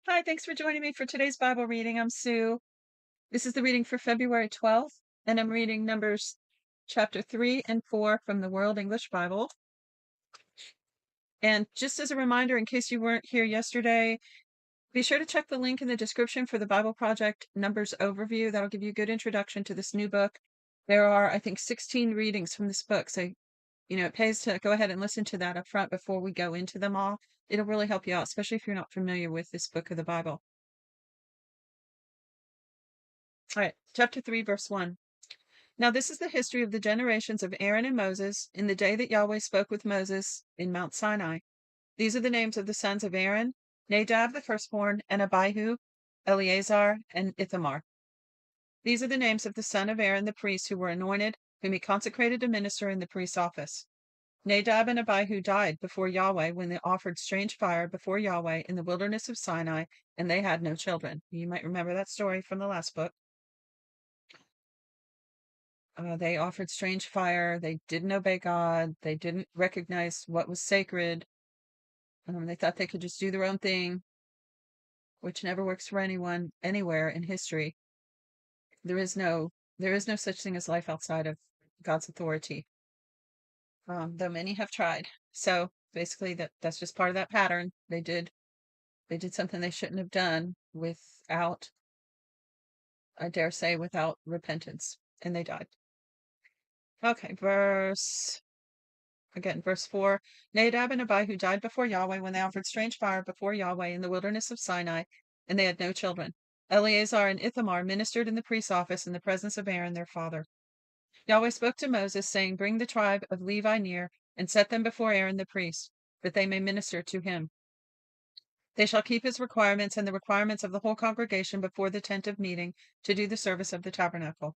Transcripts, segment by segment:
Hi, thanks for joining me for today's Bible reading. I'm Sue. This is the reading for February 12th, and I'm reading Numbers chapter 3 and 4 from the World English Bible. And just as a reminder, in case you weren't here yesterday, be sure to check the link in the description for the Bible Project Numbers Overview. That'll give you a good introduction to this new book. There are, I think, 16 readings from this book, so it pays to go ahead and listen to that up front before we go into them all. It'll really help you out, especially if you're not familiar with this book of the Bible. All right, chapter 3, verse 1. Now this is the history of the generations of Aaron and Moses in the day that Yahweh spoke with Moses in Mount Sinai. These are the names of the sons of Aaron: Nadab the firstborn, and Abihu, Eleazar, and Ithamar. These are the names of the son of Aaron the priest who were anointed, whom he consecrated to minister in the priest's office. Nadab and Abihu died before Yahweh when they offered strange fire before Yahweh in the wilderness of Sinai, and they had no children. You might remember that story from the last book. They offered strange fire. They didn't obey God. They didn't recognize what was sacred. They thought they could just do their own thing, which never works for anyone anywhere in history. There is no such thing as life outside of God's authority. Though many have tried. So basically, that's just part of that pattern. They did something they shouldn't have done without, I dare say, without repentance, and they died. Okay, verse 4. Nadab and Abihu died before Yahweh when they offered strange fire before Yahweh in the wilderness of Sinai, and they had no children. Eleazar and Ithamar ministered in the priest's office in the presence of Aaron their father. Yahweh spoke to Moses, saying, Bring the tribe of Levi near, and set them before Aaron the priest, that they may minister to him. They shall keep his requirements and the requirements of the whole congregation before the tent of meeting to do the service of the tabernacle.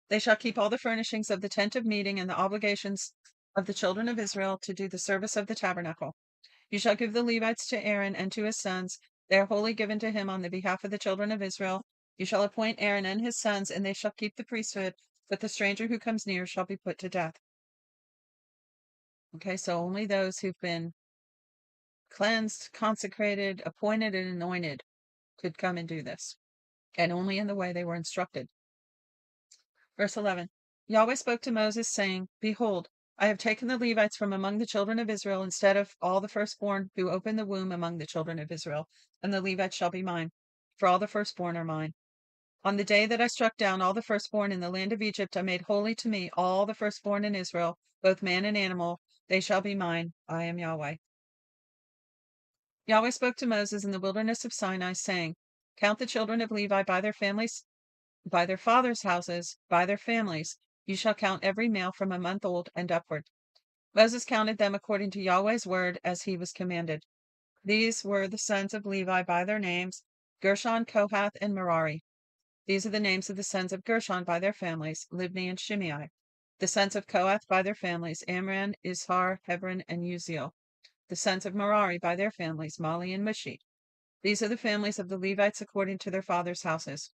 They shall keep all the furnishings of the tent of meeting and the obligations of the children of Israel to do the service of the tabernacle. You shall give the Levites to Aaron and to his sons. They are wholly given to him on the behalf of the children of Israel. You shall appoint Aaron and his sons, and they shall keep the priesthood, but the stranger who comes near shall be put to death. Okay, so only those who've been cleansed, consecrated, appointed, and anointed could come and do this, and only in the way they were instructed. Verse 11. Yahweh spoke to Moses, saying, Behold, I have taken the Levites from among the children of Israel instead of all the firstborn who open the womb among the children of Israel, and the Levites shall be mine, for all the firstborn are mine. On the day that I struck down all the firstborn in the land of Egypt, I made holy to me all the firstborn in Israel, both man and animal. They shall be mine. I am Yahweh. Yahweh spoke to Moses in the wilderness of Sinai, saying, Count the children of Levi by their families, by their fathers' houses, by their families. You shall count every male from a month old and upward. Moses counted them according to Yahweh's word as he was commanded. These were the sons of Levi by their names: Gershon, Kohath, and Merari. These are the names of the sons of Gershon by their families: Libni and Shimei. The sons of Kohath by their families: Amram, Izhar, Hebron, and Uziel. The sons of Merari by their families: Mali and Mushi. These are the families of the Levites according to their fathers' houses.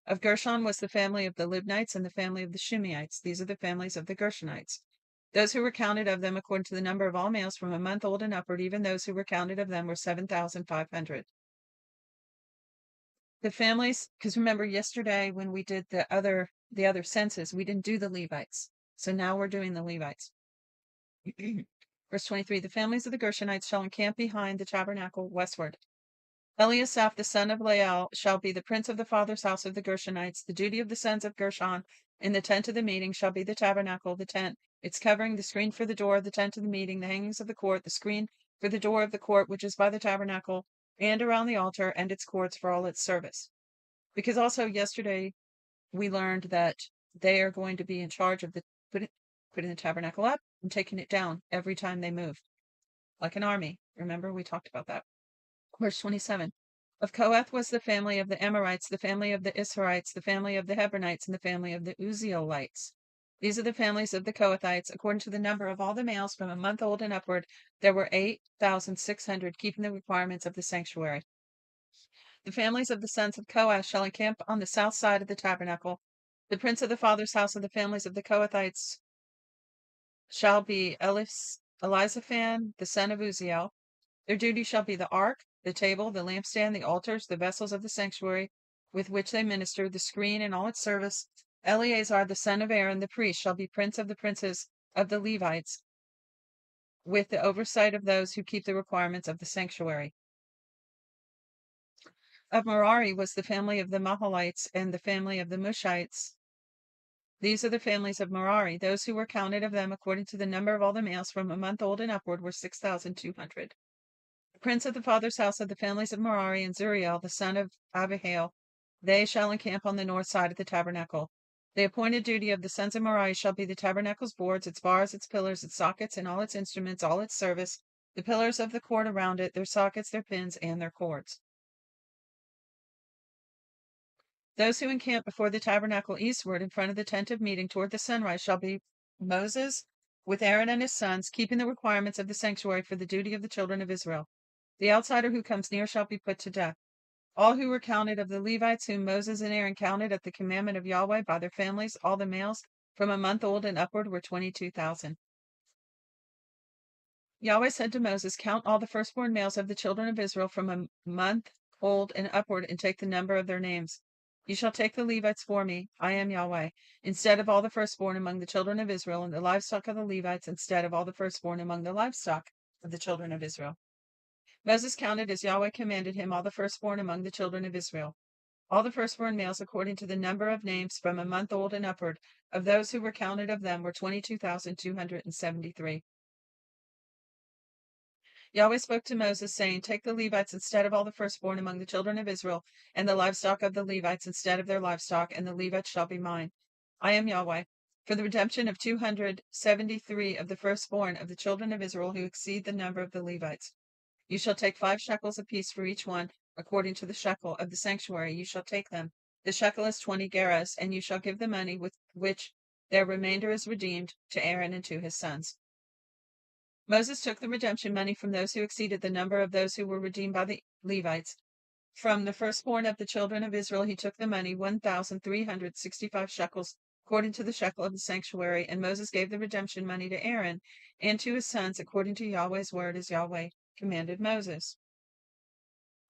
Of Gershon was the family of the Libnites and the family of the Shimeites. These are the families of the Gershonites. Those who were counted of them according to the number of all males from a month old and upward, even those who were counted of them, were 7,500. The families, because remember yesterday when we did the other census, we didn't do the Levites. So now we're doing the Levites. Verse 23, the families of the Gershonites shall encamp behind the tabernacle westward. Eliasaph the son of Lael shall be the prince of the father's house of the Gershonites. The duty of the sons of Gershon in the tent of the meeting shall be the tabernacle, the tent, its covering, the screen for the door of the tent of the meeting, the hangings of the court, the screen for the door of the court which is by the tabernacle, and around the altar and its courts for all its service. Because also yesterday we learned that they are going to be in charge of putting the tabernacle up and taking it down every time they move, like an army. Remember, we talked about that. Verse 27. Of Kohath was the family of the Amorites, the family of the Isharites, the family of the Hebronites, and the family of the Uzielites. These are the families of the Kohathites. According to the number of all the males from a month old and upward, there were 8,600, keeping the requirements of the sanctuary. The families of the sons of Kohath shall encamp on the south side of the tabernacle. The prince of the father's house of the families of the Kohathites shall be Elizaphan, the son of Uziel. Their duty shall be the ark, the table, the lampstand, the altars, the vessels of the sanctuary with which they ministered, the screen and all its service. Eleazar, the son of Aaron, the priest, shall be prince of the princes of the Levites, with the oversight of those who keep the requirements of the sanctuary. Of Merari was the family of the Mahalites and the family of the Mushites. These are the families of Merari. Those who were counted of them according to the number of all the males from a month old and upward were 6,200. The prince of the father's house of the families of Merari and Zuriel, the son of Abihail, they shall encamp on the north side of the tabernacle. The appointed duty of the sons of Merari shall be the tabernacle's boards, its bars, its pillars, its sockets, and all its instruments, all its service, the pillars of the court around it, their sockets, their pins, and their cords. Those who encamp before the tabernacle eastward in front of the tent of meeting toward the sunrise shall be Moses with Aaron and his sons, keeping the requirements of the sanctuary for the duty of the children of Israel. The outsider who comes near shall be put to death. All who were counted of the Levites whom Moses and Aaron counted at the commandment of Yahweh by their families, all the males from a month old and upward were 22,000. Yahweh said to Moses, count all the firstborn males of the children of Israel from a month old and upward, and take the number of their names. You shall take the Levites for me, I am Yahweh, instead of all the firstborn among the children of Israel, and the livestock of the Levites instead of all the firstborn among the livestock of the children of Israel. Moses counted as Yahweh commanded him all the firstborn among the children of Israel. All the firstborn males according to the number of names from a month old and upward of those who were counted of them were 22,273. Yahweh spoke to Moses, saying, take the Levites instead of all the firstborn among the children of Israel, and the livestock of the Levites instead of their livestock, and the Levites shall be mine. I am Yahweh. For the redemption of 273 of the firstborn of the children of Israel who exceed the number of the Levites. You shall take 5 shekels apiece for each one, according to the shekel of the sanctuary. You shall take them. The shekel is 20 gerahs, and you shall give the money with which their remainder is redeemed to Aaron and to his sons. Moses took the redemption money from those who exceeded the number of those who were redeemed by the Levites. From the firstborn of the children of Israel he took the money, 1,365 shekels, according to the shekel of the sanctuary, and Moses gave the redemption money to Aaron and to his sons, according to Yahweh's word, as Yahweh commanded Moses.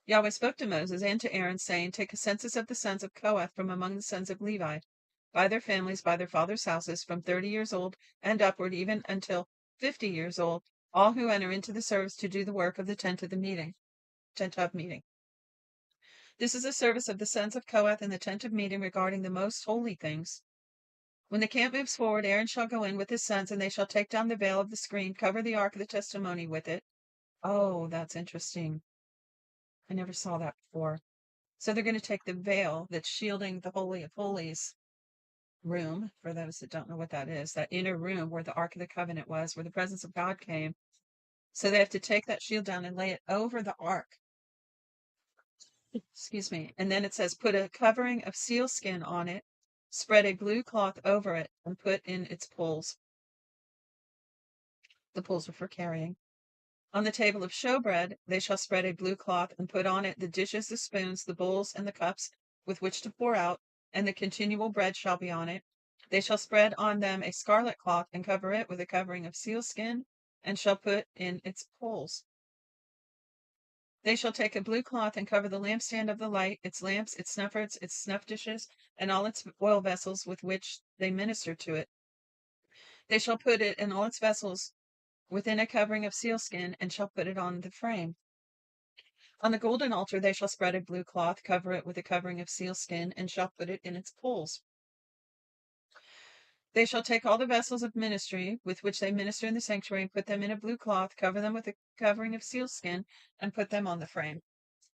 Yahweh spoke to Moses and to Aaron, saying, take a census of the sons of Kohath from among the sons of Levi, by their families, by their fathers' houses, from 30 years old and upward, even until 50 years old, all who enter into the service to do the work of the tent of meeting. This is a service of the sons of Kohath in the tent of meeting regarding the most holy things. When the camp moves forward, Aaron shall go in with his sons, and they shall take down the veil of the screen, cover the ark of the testimony with it. Oh, that's interesting. I never saw that before. So they're going to take the veil that's shielding the Holy of Holies room, for those that don't know what that is, that inner room where the Ark of the Covenant was, where the presence of God came. So they have to take that shield down and lay it over the ark. Excuse me. And then it says, put a covering of sealskin on it, spread a blue cloth over it, and put in its poles. The poles were for carrying. On the table of showbread they shall spread a blue cloth, and put on it the dishes, the spoons, the bowls, and the cups with which to pour out, and the continual bread shall be on it. They shall spread on them a scarlet cloth, and cover it with a covering of sealskin, and shall put in its poles. They shall take a blue cloth and cover the lampstand of the light, its lamps, its snuffers, its snuff dishes, and all its oil vessels with which they minister to it. They shall put it and all its vessels within a covering of sealskin, and shall put it on the frame. On the golden altar they shall spread a blue cloth, cover it with a covering of sealskin, and shall put it in its poles. They shall take all the vessels of ministry with which they minister in the sanctuary, and put them in a blue cloth, cover them with a covering of sealskin, and put them on the frame.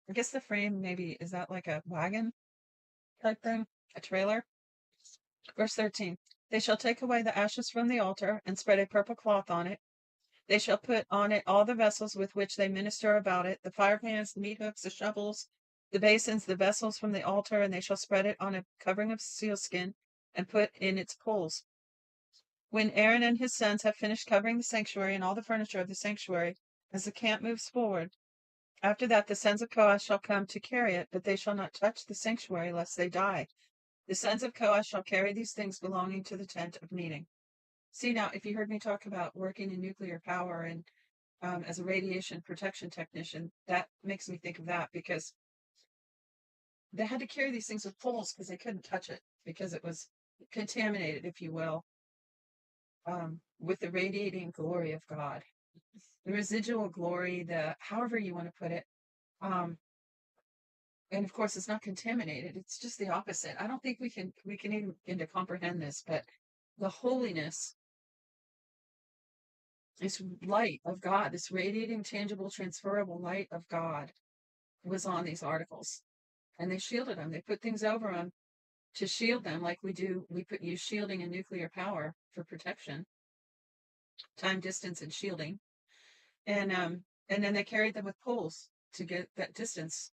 I guess the frame maybe, is that like a wagon type thing? A trailer? Verse 13. They shall take away the ashes from the altar, and spread a purple cloth on it. They shall put on it all the vessels with which they minister about it, the fire pans, the meat hooks, the shovels, the basins, the vessels from the altar, and they shall spread it on a covering of sealskin, and put in its poles. When Aaron and his sons have finished covering the sanctuary and all the furniture of the sanctuary, as the camp moves forward, after that the sons of Kohath shall come to carry it, but they shall not touch the sanctuary lest they die. The sons of Kohath shall carry these things belonging to the tent of meeting. See, now, if you heard me talk about working in nuclear power and as a radiation protection technician, that makes me think of that, because they had to carry these things with poles because they couldn't touch it because it was contaminated, if you will, with the radiating glory of God, the residual glory, the however you want to put it. And of course, it's not contaminated. It's just the opposite. I don't think we can even begin to comprehend this, but the holiness, this light of God, this radiating, tangible, transferable light of God was on these articles. And they shielded them. They put things over them to shield them, like we do. We use shielding in nuclear power for protection, time, distance, and shielding. And then they carried them with poles to get that distance.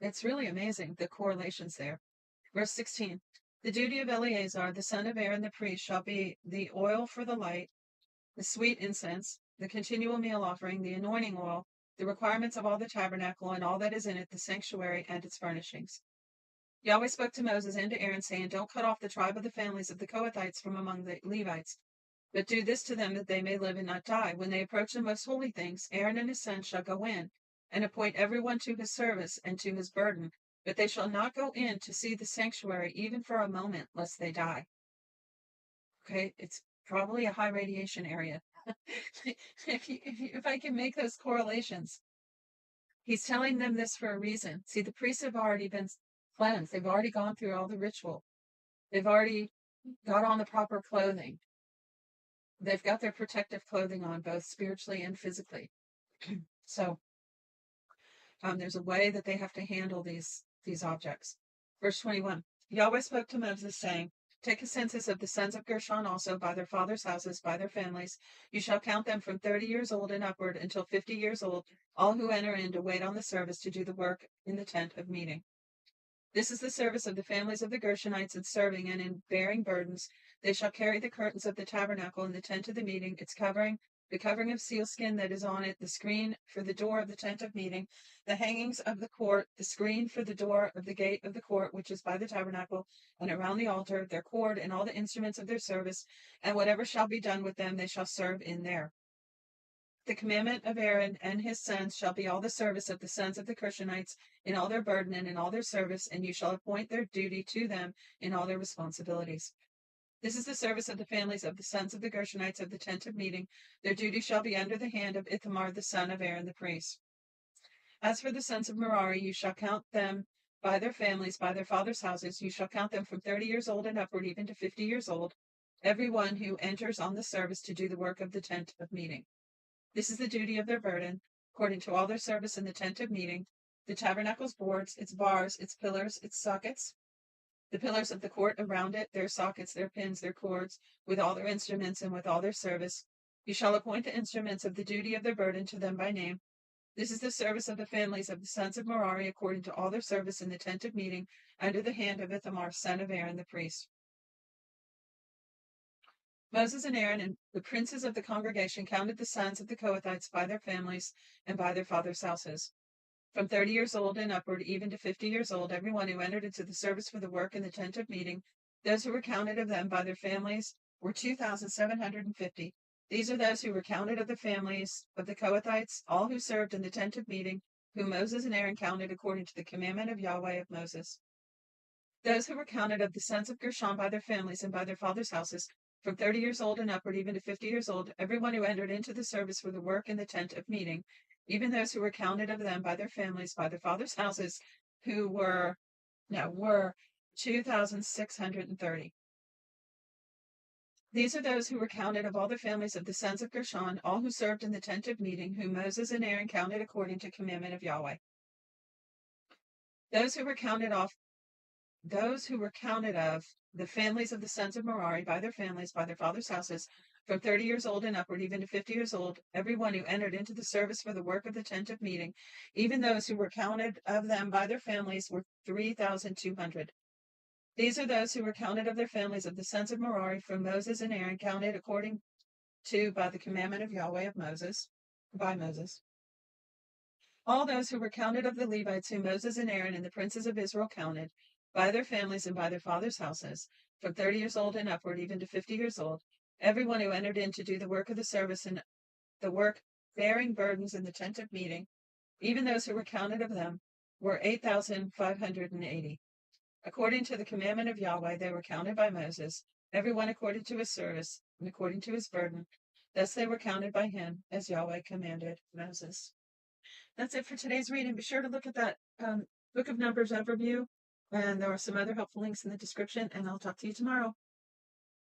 It's really amazing, the correlations there. Verse 16, the duty of Eleazar, the son of Aaron the priest, shall be the oil for the light, the sweet incense, the continual meal offering, the anointing oil, the requirements of all the tabernacle and all that is in it, the sanctuary and its furnishings. Yahweh spoke to Moses and to Aaron, saying, don't cut off the tribe of the families of the Kohathites from among the Levites, but do this to them that they may live and not die. When they approach the most holy things, Aaron and his sons shall go in, and appoint everyone to his service and to his burden, but they shall not go in to see the sanctuary even for a moment, lest they die. Okay, it's probably a high radiation area. if I can make those correlations. He's telling them this for a reason. See, the priests have already been cleansed. They've already gone through all the ritual. They've already got on the proper clothing. They've got their protective clothing on, both spiritually and physically. So there's a way that they have to handle these objects. Verse 21, Yahweh spoke to Moses, saying, take a census of the sons of Gershon also by their fathers' houses, by their families. You shall count them from 30 years old and upward until 50 years old, all who enter in to wait on the service to do the work in the tent of meeting. This is the service of the families of the Gershonites in serving and in bearing burdens. They shall carry the curtains of the tabernacle and the tent of the meeting, its covering, the covering of sealskin that is on it, the screen for the door of the tent of meeting, the hangings of the court, the screen for the door of the gate of the court, which is by the tabernacle, and around the altar, their cord, and all the instruments of their service, and whatever shall be done with them, they shall serve in there. The commandment of Aaron and his sons shall be all the service of the sons of the Gershonites in all their burden and in all their service, and you shall appoint their duty to them in all their responsibilities. This is the service of the families of the sons of the Gershonites of the tent of meeting. Their duty shall be under the hand of Ithamar, the son of Aaron the priest. As for the sons of Merari, you shall count them by their families, by their fathers' houses. You shall count them from 30 years old and upward, even to 50 years old, every one who enters on the service to do the work of the tent of meeting. This is the duty of their burden, according to all their service in the tent of meeting, the tabernacle's boards, its bars, its pillars, its sockets, the pillars of the court around it, their sockets, their pins, their cords, with all their instruments and with all their service. You shall appoint the instruments of the duty of their burden to them by name. This is the service of the families of the sons of Merari, according to all their service in the tent of meeting, under the hand of Ithamar, son of Aaron the priest. Moses and Aaron and the princes of the congregation counted the sons of the Kohathites by their families and by their fathers' houses. From 30 years old and upward, even to 50 years old, everyone who entered into the service for the work in the tent of meeting, those who were counted of them by their families were 2,750. These are those who were counted of the families of the Kohathites, all who served in the tent of meeting, whom Moses and Aaron counted according to the commandment of Yahweh of Moses. Those who were counted of the sons of Gershon by their families and by their fathers' houses, from 30 years old and upward, even to 50 years old, everyone who entered into the service for the work in the tent of meeting, even those who were counted of them by their families, by their fathers' houses, who were 2,630. These are those who were counted of all the families of the sons of Gershon, all who served in the tent of meeting, whom Moses and Aaron counted according to commandment of Yahweh. Those who were counted of the families of the sons of Merari by their families, by their fathers' houses, from 30 years old and upward, even to 50 years old, everyone who entered into the service for the work of the tent of meeting, even those who were counted of them by their families, were 3,200. These are those who were counted of their families of the sons of Merari, from Moses and Aaron, counted according to by the commandment of Yahweh of Moses, by Moses. All those who were counted of the Levites, whom Moses and Aaron and the princes of Israel counted, by their families and by their fathers' houses, from 30 years old and upward, even to 50 years old, everyone who entered in to do the work of the service the work bearing burdens in the tent of meeting, even those who were counted of them, were 8,580. According to the commandment of Yahweh, they were counted by Moses, every one according to his service and according to his burden. Thus they were counted by him, as Yahweh commanded Moses. That's it for today's reading. Be sure to look at that Book of Numbers overview, and there are some other helpful links in the description, and I'll talk to you tomorrow.